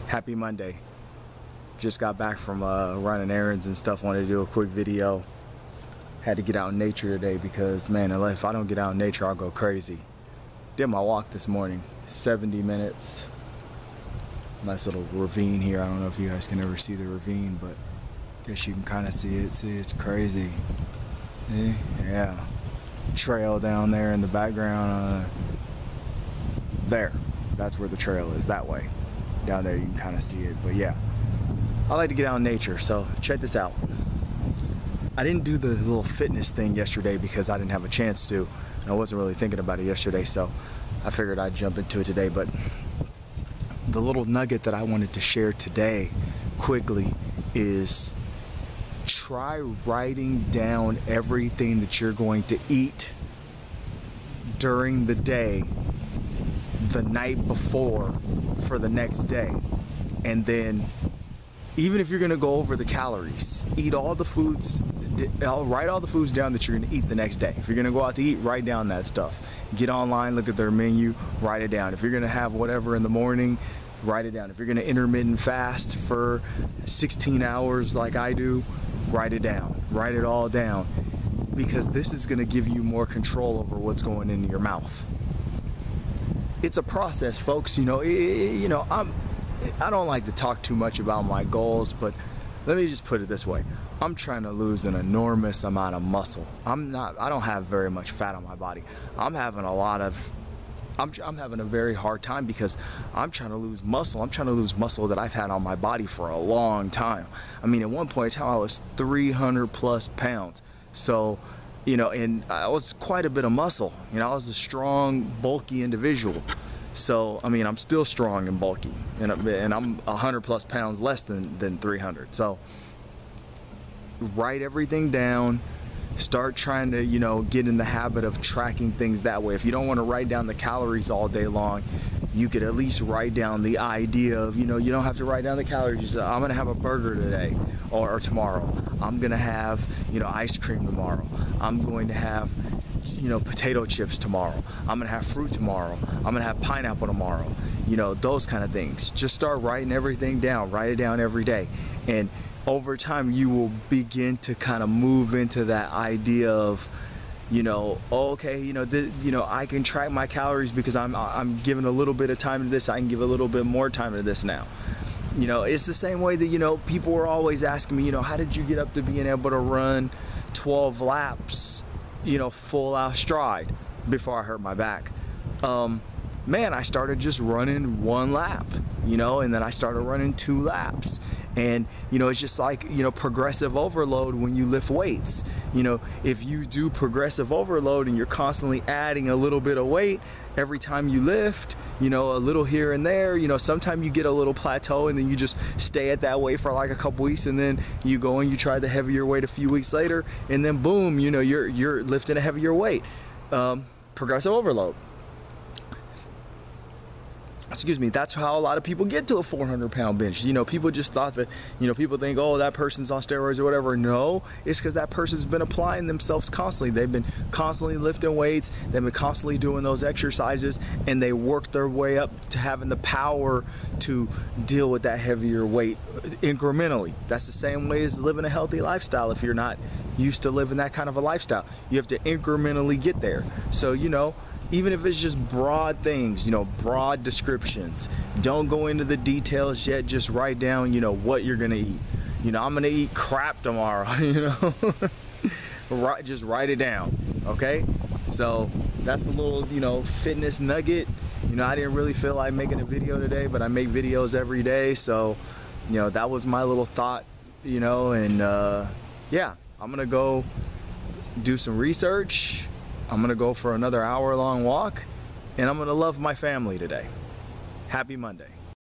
Happy Monday. Just got back from running errands and stuff. Wanted to do a quick video. Had to get out in nature today because, man, if I don't get out in nature, I'll go crazy. Did my walk this morning, 70 minutes. Nice little ravine here. I don't know if you guys can ever see the ravine, but I guess you can kind of see it. See, it's crazy. See? Yeah. Trail down there in the background. There. That's where the trail is, that way. Down there you can kind of see it, but yeah. I like to get out in nature, so check this out. I didn't do the little fitness thing yesterday because I didn't have a chance to. And I wasn't really thinking about it yesterday, so I figured I'd jump into it today. But the little nugget that I wanted to share today quickly is try writing down everything that you're going to eat during the day, the night before, for the next day. And then even if you're gonna go over the calories, eat all the foods, write all the foods down that you're gonna eat the next day. If you're gonna go out to eat, write down that stuff. Get online, look at their menu, write it down. If you're gonna have whatever in the morning, write it down. If you're gonna intermittent fast for 16 hours like I do, write it down. Write it all down, because this is gonna give you more control over what's going into your mouth. It's a process, folks. I don't like to talk too much about my goals, but let me just put it this way. I'm trying to lose an enormous amount of muscle. I don't have very much fat on my body. I'm having a very hard time because I'm trying to lose muscle. I'm trying to lose muscle that I've had on my body for a long time. I mean, at one point in time, I was 300 plus pounds. So, and I was quite a bit of muscle. I was a strong, bulky individual. So, I mean, I'm still strong and bulky, and I'm 100 plus pounds less than 300. So, write everything down. Start trying to, get in the habit of tracking things that way. If you don't want to write down the calories all day long, you could at least write down the idea of, you don't have to write down the calories. You say, I'm going to have a burger today or tomorrow. I'm going to have, ice cream tomorrow. I'm going to have, potato chips tomorrow. I'm gonna have fruit tomorrow. I'm gonna have pineapple tomorrow. Those kind of things. Just start writing everything down. Write it down every day, and over time you will begin to kind of move into that idea of, okay, I can track my calories because I'm giving a little bit of time to this. I can give a little bit more time to this now. It's the same way that people were always asking me, how did you get up to being able to run 12 laps? Full out stride before I hurt my back. Man, I started just running 1 lap, and then I started running 2 laps. And, it's just like, progressive overload when you lift weights. If you do progressive overload and you're constantly adding a little bit of weight every time you lift, a little here and there, sometimes you get a little plateau and then you just stay at that weight for like a couple weeks, and then you go and you try the heavier weight a few weeks later, and then boom, you're lifting a heavier weight. Progressive overload. Excuse me, that's how a lot of people get to a 400-pound bench. People just thought that, people think, oh, that person's on steroids or whatever. No, it's because that person's been applying themselves constantly. They've been constantly lifting weights. They've been constantly doing those exercises, and they work their way up to having the power to deal with that heavier weight incrementally. That's the same way as living a healthy lifestyle. If you're not used to living that kind of a lifestyle, you have to incrementally get there. So, even if it's just broad things, broad descriptions, don't go into the details yet. Just write down, what you're gonna eat. I'm gonna eat crap tomorrow. Just write it down. Okay. So that's the little, fitness nugget. I didn't really feel like making a video today, but I make videos every day. So, that was my little thought. And yeah, I'm gonna go do some research. I'm gonna go for another hour-long walk, and I'm gonna love my family today. Happy Monday.